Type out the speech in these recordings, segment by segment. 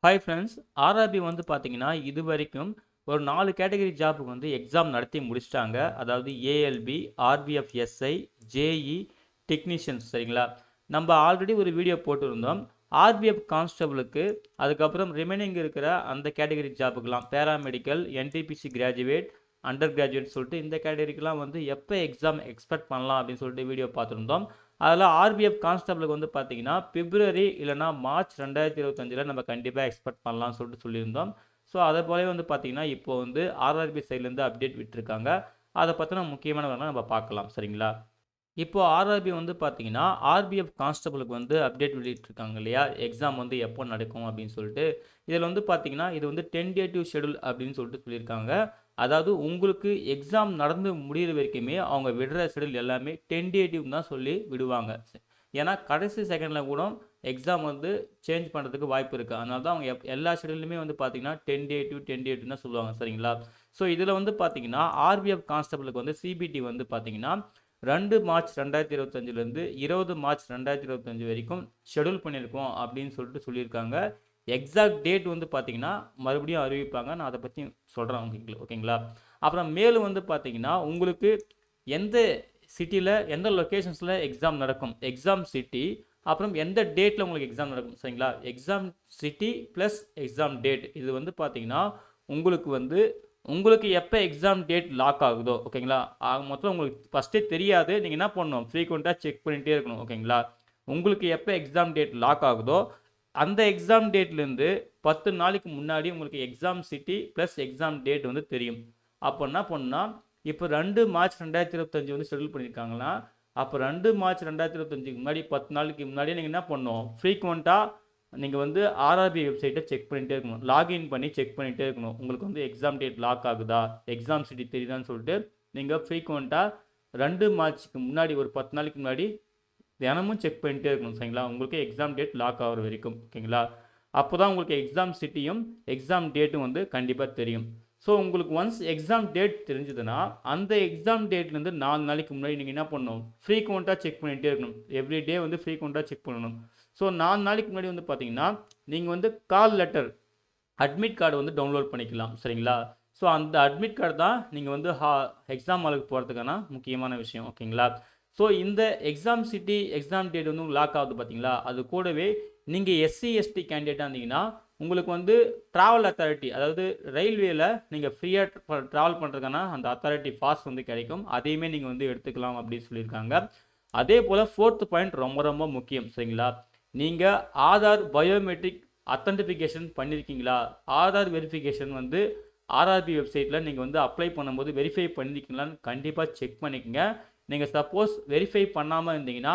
Hi friends. RRB வந்து பார்த்தீங்கன்னா, இதுவரைக்கும் ஒரு 4 கேட்டகரி ஜாப்க்கு வந்து எக்ஸாம் நடத்தி முடிச்சுட்டாங்க. அதாவது ALP, RPF SI, JE, technicians சரிங்களா? நம்ம ஆல்ரெடி ஒரு வீடியோ போட்டிருந்தோம். ஆர்பிஎஃப் கான்ஸ்டபிளுக்கு, அதுக்கப்புறம் ரிமைனிங் இருக்கிற அந்த கேட்டகரி ஜாப்புக்கெல்லாம் paramedical, NTPC graduate, under graduate சொல்லிட்டு இந்த கேட்டகரிக்கெல்லாம் வந்து எப்போ எக்ஸாம் எக்ஸ்பெக்ட் பண்ணலாம் அப்படின்னு சொல்லிட்டு வீடியோ பார்த்துருந்தோம். அதில் ஆர்பிஎஃப் கான்ஸ்டபிளுக்கு வந்து பார்த்தீங்கன்னா பிப்ரவரி இல்லைனா மார்ச் 2025 நம்ம கண்டிப்பாக எக்ஸ்பெக்ட் பண்ணலாம்னு சொல்லிட்டு சொல்லியிருந்தோம். ஸோ அதை போலவே வந்து பார்த்தீங்கன்னா இப்போ வந்து ஆர்ஆர்பி சைட்லேருந்து அப்டேட் விட்டுருக்காங்க. அதை பற்றின முக்கியமான நம்ம பார்க்கலாம் சரிங்களா? இப்போ ஆர்ஆர்பி வந்து பார்த்தீங்கன்னா ஆர்பிஎஃப் கான்ஸ்டபிளுக்கு வந்து அப்டேட் வெளியிட்டிருக்காங்க இல்லையா, எக்ஸாம் வந்து எப்போ நடக்கும் அப்படின்னு சொல்லிட்டு. இதில் வந்து பார்த்தீங்கன்னா இது வந்து டென்டேட்டிவ் ஷெடியூல் அப்படின்னு சொல்லிட்டு சொல்லியிருக்காங்க. அதாவது உங்களுக்கு எக்ஸாம் நடந்து முடிகிற வரைக்குமே அவங்க விடுற ஷெடியூல் எல்லாமே டென்டேட்டிவ் தான் சொல்லி விடுவாங்க. ஏன்னா கடைசி செகண்டில் கூட எக்ஸாம் வந்து சேஞ்ச் பண்ணுறதுக்கு வாய்ப்பு இருக்குது. அதனால தான் அவங்க எல்லா ஷெடியூலுமே வந்து பார்த்தீங்கன்னா டென்டேட்டிவ் தான் சொல்லுவாங்க சரிங்களா? ஸோ இதில் வந்து பார்த்தீங்கன்னா ஆர்பிஎஃப் கான்ஸ்டபிளுக்கு வந்து சிபிடி வந்து பார்த்தீங்கன்னா 2 மார்ச் 2025 20 மார்ச் 2025 வரைக்கும் ஷெடியூல் பண்ணியிருக்கோம் அப்படின்னு சொல்லிட்டு சொல்லியிருக்காங்க. எக்ஸாக்ட் டேட் வந்து பார்த்தீங்கன்னா மறுபடியும் அறிவிப்பாங்க. நான் அதை பற்றி சொல்கிறேன் ஓகேங்களா? அப்புறம் மேலும் வந்து பார்த்தீங்கன்னா உங்களுக்கு எந்த சிட்டியில் எந்த லொக்கேஷன்ஸில் எக்ஸாம் நடக்கும், எக்ஸாம் சிட்டி, அப்புறம் எந்த டேட்டில் உங்களுக்கு எக்ஸாம் நடக்கும் சரிங்களா? Exam city plus exam date இது வந்து பார்த்தீங்கன்னா உங்களுக்கு வந்து உங்களுக்கு எப்போ எக்ஸாம் டேட் லாக் ஆகுதோ ஓகேங்களா, ஆக மொத்தம் உங்களுக்கு ஃபஸ்ட்டே தெரியாது. நீங்கள் என்ன பண்ணணும், ஃப்ரீக்வெண்ட்டாக செக் பண்ணிகிட்டே இருக்கணும் ஓகேங்களா? உங்களுக்கு எப்போ எக்ஸாம் டேட் லாக் ஆகுதோ அந்த எக்ஸாம் டேட்லேருந்து 10 நாளைக்கு முன்னாடி உங்களுக்கு exam city plus exam date வந்து தெரியும். அப்போ என்ன பண்ணணும்னா, இப்போ 2 மார்ச் 2025 வந்து ஷெடியூல் பண்ணியிருக்காங்கன்னா, அப்போ 2 மார்ச் 2025க்கு முன்னாடி 10 நாளைக்கு முன்னாடியே நீங்கள் என்ன பண்ணணும், ஃப்ரீக்வெண்ட்டாக நீங்கள் வந்து ஆர்ஆர்பி வெப்சைட்டை செக் பண்ணிகிட்டே இருக்கணும். லாகின் பண்ணி செக் பண்ணிகிட்டே இருக்கணும். உங்களுக்கு வந்து எக்ஸாம் டேட் லாக் ஆகுதா, எக்ஸாம் சிட்டி தெரியுதான்னு சொல்லிட்டு நீங்கள் ஃப்ரீக்வெண்ட்டாக 2 மார்ச்சுக்கு முன்னாடி ஒரு 10 நாளைக்கு முன்னாடி தினமும் செக் பண்ணிகிட்டே இருக்கணும் சரிங்களா? உங்களுக்கு எக்ஸாம் டேட் லாக் ஆகிற வரைக்கும் ஓகேங்களா? அப்போ தான் உங்களுக்கு எக்ஸாம் சிட்டியும் எக்ஸாம் டேட்டும் வந்து கண்டிப்பாக தெரியும். ஸோ உங்களுக்கு ஒன்ஸ் எக்ஸாம் டேட் தெரிஞ்சதுன்னா அந்த எக்ஸாம் டேட்லேருந்து 4 நாளைக்கு முன்னாடி நீங்கள் என்ன பண்ணணும், ஃப்ரீக்வெண்ட்டாக செக் பண்ணிகிட்டே இருக்கணும். எவ்ரி டே வந்து ஃப்ரீக்வெண்ட்டாக செக் பண்ணணும். ஸோ 4 நாளைக்கு முன்னாடி வந்து பார்த்தீங்கன்னா நீங்கள் வந்து கால் லெட்டர் அட்மிட் கார்டு வந்து டவுன்லோட் பண்ணிக்கலாம் சரிங்களா? ஸோ அந்த அட்மிட் கார்டு தான் நீங்கள் வந்து எக்ஸாம் ஹாலுக்கு போகிறதுக்கான முக்கியமான விஷயம் ஓகேங்களா? ஸோ இந்த எக்ஸாம் சிட்டி எக்ஸாம் டேட் வந்து லாக் ஆகுது பார்த்தீங்களா, அது கூடவே நீங்கள் எஸ்சி எஸ்டி கேண்டிடேட்டாக இருந்தீங்கன்னா உங்களுக்கு வந்து ட்ராவல் அத்தாரிட்டி, அதாவது ரயில்வேல நீங்கள் ஃப்ரீயாக ட்ராவல் பண்ணுறதுக்கான அந்த அத்தாரிட்டி பாஸ் வந்து கிடைக்கும். அதையுமே நீங்கள் வந்து எடுத்துக்கலாம் அப்படின்னு சொல்லியிருக்காங்க. அதே போல் 4th பாயிண்ட் ரொம்ப ரொம்ப முக்கியம் சரிங்களா? நீங்கள் ஆதார் பயோமெட்ரிக் அத்தன்டிஃபிகேஷன் பண்ணியிருக்கீங்களா? ஆதார் வெரிஃபிகேஷன் வந்து ஆர்ஆர்பி வெப்சைட்டில் நீங்கள் வந்து அப்ளை பண்ணும்போது வெரிஃபை பண்ணியிருக்கீங்களான்னு கண்டிப்பாக செக் பண்ணிக்கோங்க. நீங்கள் சப்போஸ் வெரிஃபை பண்ணாமல் இருந்தீங்கன்னா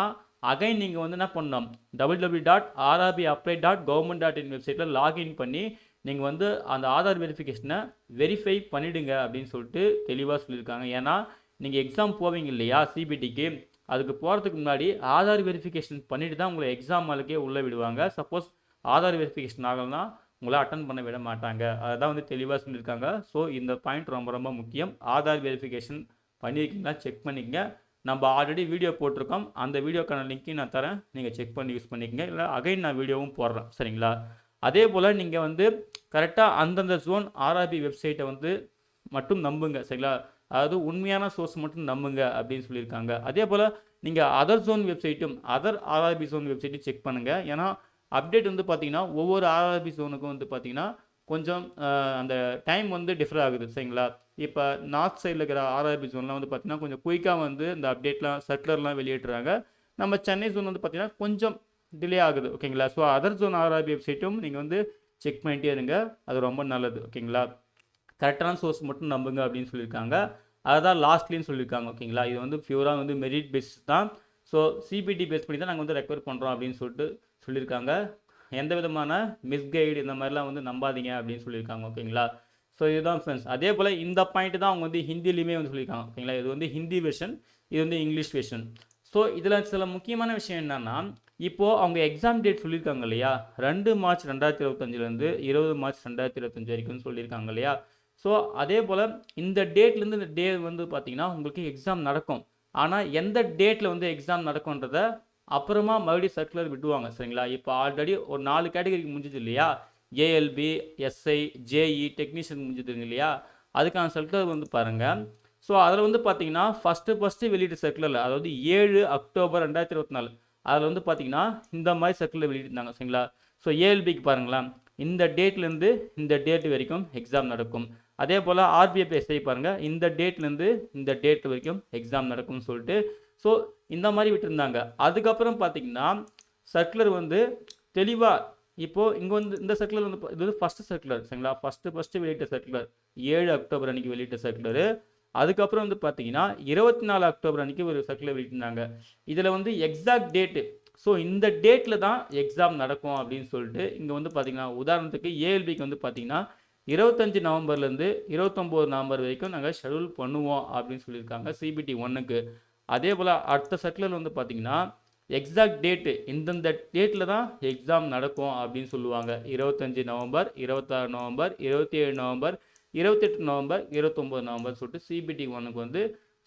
அகைன் நீங்கள் வந்து என்ன பண்ணணும், www.rrbapply.government.in வெப்சைட்டில் லாகின் பண்ணி நீங்கள் வந்து அந்த ஆதார் வெரிஃபிகேஷனை வெரிஃபை பண்ணிவிடுங்க அப்படின்னு சொல்லிட்டு தெளிவாக சொல்லியிருக்காங்க. ஏன்னா நீங்கள் எக்ஸாம் போவீங்க இல்லையா சிபிடிக்கு, அதுக்கு போகிறதுக்கு முன்னாடி ஆதார் வெரிஃபிகேஷன் பண்ணிட்டு தான் உங்களை எக்ஸாம் ஹாலுக்கே உள்ளே விடுவாங்க. சப்போஸ் ஆதார் வெரிஃபிகேஷன் ஆகலைன்னா உங்களை அட்டன் பண்ண விட மாட்டாங்க. அதை தான் வந்து தெளிவாக சொல்லியிருக்காங்க. ஸோ இந்த பாயிண்ட் ரொம்ப ரொம்ப முக்கியம். ஆதார் வெரிஃபிகேஷன் பண்ணியிருக்கீங்களா செக் பண்ணிக்கங்க. நம்ம ஆல்ரெடி வீடியோ போட்டிருக்கோம். அந்த வீடியோக்கான லிங்க்கையும் நான் தரேன். நீங்கள் செக் பண்ணி யூஸ் பண்ணிக்கங்க. இல்லை அகைன் நான் வீடியோவும் போடுறேன் சரிங்களா? அதே போல் நீங்கள் வந்து கரெக்டாக அந்தந்த ஜோன் ஆர்ஆர்பி வெப்சைட்டை வந்து மட்டும் நம்புங்க சரிங்களா? அதாவது உண்மையான சோர்ஸ் மட்டும் நம்புங்க அப்படின்னு சொல்லியிருக்காங்க. அதே போல் நீங்கள் அதர் ஜோன் வெப்சைட்டும் அதர் ஆர்ஆர்பி ஜோன் வெப்சைட்டும் செக் பண்ணுங்கள். ஏன்னா அப்டேட் வந்து பார்த்தீங்கன்னா ஒவ்வொரு ஆர்ஆர்பி ஜோனுக்கும் வந்து பார்த்தீங்கன்னா கொஞ்சம் அந்த டைம் வந்து டிஃபர் ஆகுது சரிங்களா? இப்போ நார்த் சைடில் இருக்கிற ஆர்ஆர்பி ஜோன்லாம் வந்து பார்த்தீங்கன்னா கொஞ்சம் குயிக்காக வந்து இந்த அப்டேட்லாம் சர்க்குலர்லாம் வெளியிடுறாங்க. நம்ம சென்னை ஜோன் வந்து பார்த்தீங்கன்னா கொஞ்சம் டிலே ஆகுது ஓகேங்களா? ஸோ அதர் ஜோன் ஆர்ஆர்பி வெப்சைட்டும் நீங்கள் வந்து செக் பண்ணிகிட்டே இருங்க. அது ரொம்ப நல்லது ஓகேங்களா? கரெக்டான சோர்ஸ் மட்டும் நம்புங்க அப்படின்னு சொல்லியிருக்காங்க. அதுதான் லாஸ்ட்லேயும் சொல்லியிருக்காங்க ஓகேங்களா? இது வந்து பியூராக வந்து மெரிட் பேஸ் தான். ஸோ சிபிடி பேஸ் பண்ணி தான் நாங்கள் வந்து ரெக்வயர் பண்ணுறோம் அப்படின்னு சொல்லிட்டு சொல்லியிருக்காங்க. எந்த விதமான மிஸ்கைடு இந்த மாதிரிலாம் வந்து நம்பாதீங்க அப்படின்னு சொல்லியிருக்காங்க ஓகேங்களா? ஸோ இதுதான் ஃப்ரெண்ட்ஸ். அதே போல் இந்த பாயிண்ட் தான் அவங்க வந்து ஹிந்திலையுமே வந்து சொல்லியிருக்காங்க ஓகேங்களா? இது வந்து ஹிந்தி வெர்ஷன், இது வந்து இங்கிலீஷ் வெர்ஷன். ஸோ இதில் சில முக்கியமான விஷயம் என்னென்னா, இப்போது அவங்க எக்ஸாம் டேட் சொல்லியிருக்காங்க இல்லையா, 2 மார்ச் 2025 20 மார்ச் 2025 வரைக்கும் சொல்லியிருக்காங்க இல்லையா? ஸோ அதே போல் இந்த டேட்லேருந்து இந்த டே வந்து பார்த்தீங்கன்னா உங்களுக்கு எக்ஸாம் நடக்கும். ஆனால் எந்த டேட்டில் வந்து எக்ஸாம் நடக்கும்ன்றத அப்புறமா மறுபடியும் சர்க்குலர் விட்டுவாங்க சரிங்களா? இப்போ ஆல்ரெடி ஒரு 4 கேட்டகரிக்கு முடிஞ்சது இல்லையா? ஏஎல்பி, எஸ்ஐ, ஜேஇ டெக்னீஷியன் முடிஞ்சதுங்க இல்லையா, அதுக்கான சர்க்குலர் வந்து பாருங்கள். ஸோ அதில் வந்து பார்த்தீங்கன்னா ஃபஸ்ட்டு வெளியிட்ட சர்க்குலரில், அதாவது 7 அக்டோபர் 2024, அதில் வந்து பார்த்தீங்கன்னா இந்த மாதிரி சர்க்குலர் வெளியிட்டிருந்தாங்க சரிங்களா. ஸோ ஏஎல்பிக்கு பாருங்களேன், இந்த டேட்லேருந்து இந்த டேட் வரைக்கும் எக்ஸாம் நடக்கும். அதே போல் ஆர்பிஎஃப் எஸ்ஐ பாருங்கள், இந்த டேட்லேருந்து இந்த டேட் வரைக்கும் எக்ஸாம் நடக்கும்னு சொல்லிட்டு ஸோ இந்த மாதிரி விட்டுருந்தாங்க. அதுக்கப்புறம் பார்த்தீங்கன்னா சர்க்குலர் வந்து தெளிவாக இப்போது இங்கே வந்து இந்த சர்க்குலர் வந்து இது வந்து ஃபஸ்ட்டு சர்க்குலர் சரிங்களா. ஃபஸ்ட்டு வெளியிட்ட சர்க்குலர் 7 அக்டோபர் அன்றைக்கி வெளியிட்ட சர்க்குலரு. அதுக்கப்புறம் வந்து பார்த்தீங்கன்னா 24 அக்டோபர் அன்றைக்கி ஒரு சர்க்குலர் வெளியிட்டிருந்தாங்க. இதில் வந்து எக்ஸாக்ட் டேட்டு, ஸோ இந்த டேட்டில் தான் எக்ஸாம் நடக்கும் அப்படின்னு சொல்லிட்டு இங்கே வந்து பார்த்தீங்கன்னா உதாரணத்துக்கு ஏஎல்பிக்கு வந்து பார்த்தீங்கன்னா 25 நவம்பர்லேருந்து 29 நவம்பர் வரைக்கும் நாங்கள் ஷெடியூல் பண்ணுவோம் அப்படின்னு சொல்லியிருக்காங்க சிபிடி 1க்கு. அதே போல் அடுத்த சர்க்குலர் வந்து பார்த்தீங்கன்னா எக்ஸாக்ட் டேட்டு இந்தந்த டேட்டில் தான் எக்ஸாம் நடக்கும் அப்படின்னு சொல்லுவாங்க. 25 November, 26 November, 27 November, 28 November, 29 November சொல்லிட்டு சிபிடி 1க்கு வந்து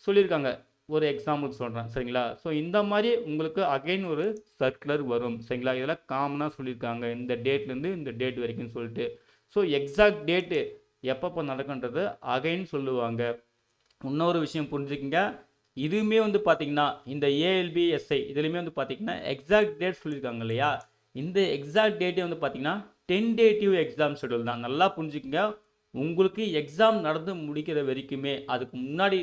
சொல்லியிருக்காங்க. ஒரு எக்ஸாம்பிளுக்கு சொல்கிறேன் சரிங்களா. ஸோ இந்த மாதிரி உங்களுக்கு அகைன் ஒரு சர்க்குலர் வரும் சரிங்களா. இதெல்லாம் காமனாக சொல்லியிருக்காங்க, இந்த டேட்லேருந்து இந்த டேட் வரைக்கும் சொல்லிட்டு. ஸோ எக்ஸாக்ட் டேட்டு எப்பப்போ நடக்குன்றது அகைன் சொல்லுவாங்க. இன்னொரு விஷயம் புரிஞ்சுக்கிங்க, இதுவுமே வந்து பார்த்தீங்கன்னா இந்த ஏஎல்பி எஸ்ஐ இதுலையுமே வந்து பார்த்தீங்கன்னா எக்ஸாக்ட் டேட் சொல்லியிருக்காங்க இல்லையா, இந்த எக்ஸாக்ட் டேட்டே வந்து பார்த்தீங்கன்னா டென்டேட்டிவ் எக்ஸாம் ஷெடியூல் தான். நல்லா புரிஞ்சுக்கங்க, உங்களுக்கு எக்ஸாம் நடந்து முடிக்கிற வரைக்குமே அதுக்கு முன்னாடி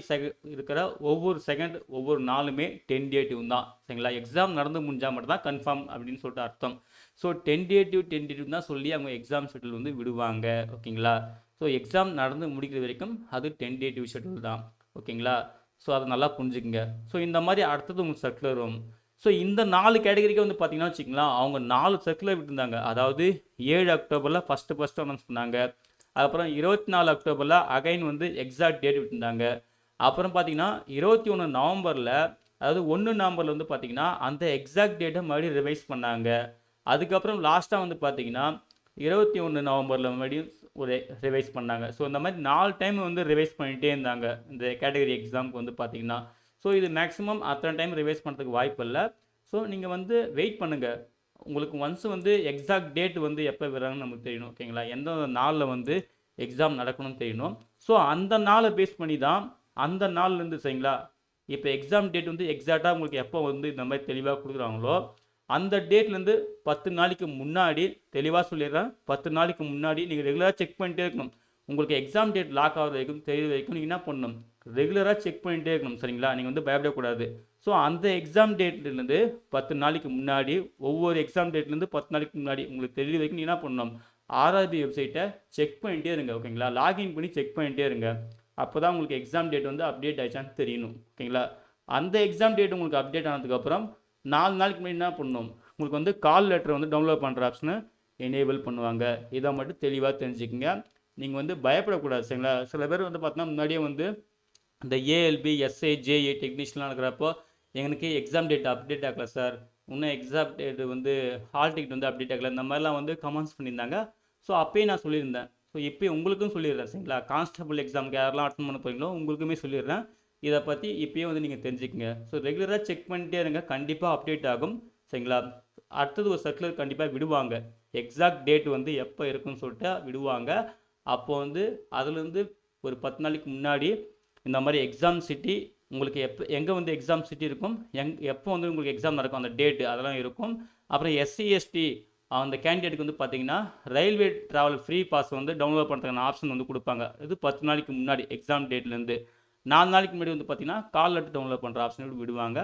இருக்கிற ஒவ்வொரு செகண்ட் ஒவ்வொரு நாளுமே டென்டேட்டிவ் தான் சரிங்களா. எக்ஸாம் நடந்து முடிஞ்சால் மட்டும் தான் கன்ஃபார்ம் அப்படின்னு சொல்லிட்டு அர்த்தம். ஸோ டென்டேட்டிவ் தான் சொல்லி அவங்க எக்ஸாம் ஷெடியூல் வந்து விடுவாங்க ஓகேங்களா. ஸோ எக்ஸாம் நடந்து முடிக்கிற வரைக்கும் அது டென்டேட்டிவ் ஷெடியூல் தான் ஓகேங்களா. ஸோ அதை நல்லா புரிஞ்சுக்குங்க. ஸோ இந்த மாதிரி அடுத்தது உங்களுக்கு சர்க்குலர் வரும். ஸோ இந்த 4 கேட்டகரிக்கு வந்து பார்த்தீங்கன்னா வச்சுக்கலாம், அவங்க 4 சர்க்குலர் விட்டுருந்தாங்க. அதாவது 7 அக்டோபரில் ஃபஸ்ட்டு அனௌன்ஸ் பண்ணாங்க. அதுக்கப்புறம் 24 அக்டோபரில் அகைன் வந்து எக்ஸாக்ட் டேட் விட்டுருந்தாங்க. அப்புறம் பார்த்தீங்கன்னா 21 நவம்பரில், அதாவது 1 நவம்பரில் வந்து பார்த்தீங்கன்னா அந்த எக்ஸாக்ட் டேட்டை மறுபடியும் ரிவைஸ் பண்ணாங்க. அதுக்கப்புறம் லாஸ்ட்டாக வந்து பார்த்தீங்கன்னா 21 நவம்பரில் மறுபடியும் ஒரு ரிவைஸ் பண்ணாங்க. ஸோ இந்த மாதிரி 4 டைம் வந்து ரிவைஸ் பண்ணிகிட்டே இருந்தாங்க இந்த கேட்டகரி எக்ஸாமுக்கு வந்து பார்த்தீங்கன்னா. ஸோ இது மேக்ஸிமம் அத்தனை டைம் ரிவைஸ் பண்ணுறதுக்கு வாய்ப்பு இல்லை. ஸோ நீங்கள் வந்து வெயிட் பண்ணுங்கள். உங்களுக்கு ஒன்ஸ் வந்து எக்ஸாக்ட் டேட் வந்து எப்போ வராங்கன்னு நமக்கு தெரியணும் ஓகேங்களா. எந்த நாளில் வந்து எக்ஸாம் நடக்கணும்னு தெரியணும். ஸோ அந்த நாளை பேஸ் பண்ணி தான் அந்த நாள்லேருந்து சரிங்களா, இப்போ எக்ஸாம் டேட் வந்து எக்ஸாக்டாக உங்களுக்கு எப்போ வந்து இந்த மாதிரி தெளிவாக கொடுக்குறாங்களோ அந்த டேட்லேருந்து 10 நாளைக்கு முன்னாடி, தெளிவாக சொல்லிடுறேன், 10 நாளைக்கு முன்னாடி நீங்கள் ரெகுலராக செக் பண்ணிட்டே இருக்கணும். உங்களுக்கு எக்ஸாம் டேட் லாக் ஆகிற வரைக்கும் தெரியுற வரைக்கும் நீங்கள் என்ன பண்ணணும், ரெகுலராக செக் பண்ணிகிட்டே இருக்கணும் சரிங்களா. நீங்கள் வந்து பயப்படக்கூடாது. ஸோ அந்த எக்ஸாம் டேட்லேருந்து 10 நாளைக்கு முன்னாடி, ஒவ்வொரு எக்ஸாம் டேட்லேருந்து 10 நாளைக்கு முன்னாடி உங்களுக்கு தெரியுற வரைக்கும் நீங்கள் என்ன பண்ணணும், ஆர்ஆர்பி வெப்சைட்டை செக் பண்ணிகிட்டே இருங்க ஓகேங்களா. லாகின் பண்ணி செக் பண்ணிகிட்டே இருங்க. அப்போ தான் உங்களுக்கு எக்ஸாம் டேட் வந்து அப்டேட் ஆகிடுச்சான்னு தெரியணும் ஓகேங்களா. அந்த எக்ஸாம் டேட் உங்களுக்கு அப்டேட் ஆனதுக்கப்புறம் 4 நாளைக்கு முன்னாடி என்ன பண்ணணும், உங்களுக்கு வந்து கால் லெட்டர் வந்து டவுன்லோட் பண்ணுற ஆப்ஷனை எனேபிள் பண்ணுவாங்க. இதை மட்டும் தெளிவாக தெரிஞ்சுக்கங்க. நீங்கள் வந்து பயப்படக்கூடாது சரிங்களா. சில பேர் வந்து பார்த்தீங்கன்னா முன்னாடியே வந்து இந்த ஏஎல்பி, எஸ்ஐ, ஜேஇ டெக்னீஷியன்லாம் இருக்கிறப்போ எனக்கு எக்ஸாம் டேட் அப்டேட் ஆகலை சார், இன்னும் எக்ஸாம் டேட் வந்து ஹால் டிக்கெட் வந்து அப்டேட் ஆகலை, இந்த மாதிரிலாம் வந்து கமெண்ட்ஸ் பண்ணியிருந்தாங்க. ஸோ அப்போயே நான் சொல்லியிருந்தேன். ஸோ இப்போயும் உங்களுக்கும் சொல்லிடுறேன் சரிங்களா. கான்ஸ்டபிள் எக்ஸாமுக்கு யாரெல்லாம் அட்டன் பண்ண போகிறீங்களோ உங்களுக்குமே சொல்லிடுறேன். இதை பற்றி இப்போயே வந்து நீங்கள் தெரிஞ்சுக்கங்க. ஸோ ரெகுலராக செக் பண்ணிட்டே இருங்க, கண்டிப்பாக அப்டேட் ஆகும் சரிங்களா. அடுத்தது ஒரு சர்க்குலர் கண்டிப்பாக விடுவாங்க. எக்ஸாக்ட் டேட் வந்து எப்போ இருக்குன்னு சொல்லிட்டு விடுவாங்க. அப்போ வந்து அதுலேருந்து ஒரு 10 நாளைக்கு முன்னாடி இந்த மாதிரி எக்ஸாம் சிட்டி உங்களுக்கு எங்கே வந்து எக்ஸாம் சிட்டி இருக்கும், எப்போ வந்து உங்களுக்கு எக்ஸாம் நடக்கும் அந்த டேட்டு அதெல்லாம் இருக்கும். அப்புறம் எஸ்சி எஸ்டி அந்த கேண்டிடேட்டுக்கு வந்து பார்த்தீங்கன்னா ரயில்வே ட்ராவல் ஃப்ரீ பாஸ் வந்து டவுன்லோட் பண்ணுறதுக்கான ஆப்ஷன் வந்து கொடுப்பாங்க. இது 10 நாளைக்கு முன்னாடி எக்ஸாம் டேட்லேருந்து. 4 நாளைக்கு முன்னாடி வந்து பார்த்தீங்கன்னா கால் லெட்டர் டவுன்லோட் பண்ணுற ஆப்ஷன் விடுவாங்க.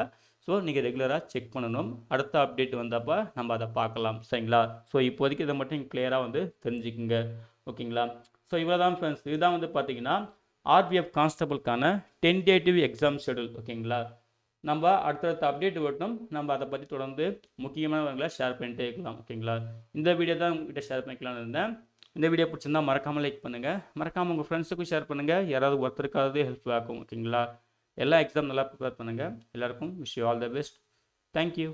ஸோ நீங்கள் ரெகுலராக செக் பண்ணணும். அடுத்த அப்டேட் வந்தப்போ நம்ம அதை பார்க்கலாம் சரிங்களா. ஸோ இப்போதைக்கு இதை மட்டும் கிளியராக வந்து தெரிஞ்சுக்குங்க ஓகேங்களா. ஸோ இவ்வளோ தான் ஃப்ரெண்ட்ஸ். இதுதான் வந்து பார்த்தீங்கன்னா ஆர்பிஎஃப் கான்ஸ்டபிளுக்கான டென்டேட்டிவ் எக்ஸாம் ஷெடியூல் ஓகேங்களா. நம்ம அடுத்தடுத்த அப்டேட் வரட்டும், நம்ம அதை பற்றி தொடர்ந்து முக்கியமானவங்களை ஷேர் பண்ணிட்டே இருக்கலாம் ஓகேங்களா. இந்த வீடியோ தான் உங்கள்கிட்ட ஷேர் பண்ணிக்கலாம்னு இருந்தேன். இந்த வீடியோ பிடிச்சிருந்தால் மறக்காமல் லைக் பண்ணுங்கள், மறக்காமல் உங்கள் ஃப்ரெண்ட்ஸுக்கும் ஷேர் பண்ணுங்கள். யாராவது ஒருத்தருக்காவது ஹெல்ப்ஃபுல் ஆகும் ஓகேங்களா. எல்லா எக்ஸாம் நல்லா ப்ரிப்பேர் பண்ணுங்கள். எல்லாருக்கும் wish you all the best. Thank you.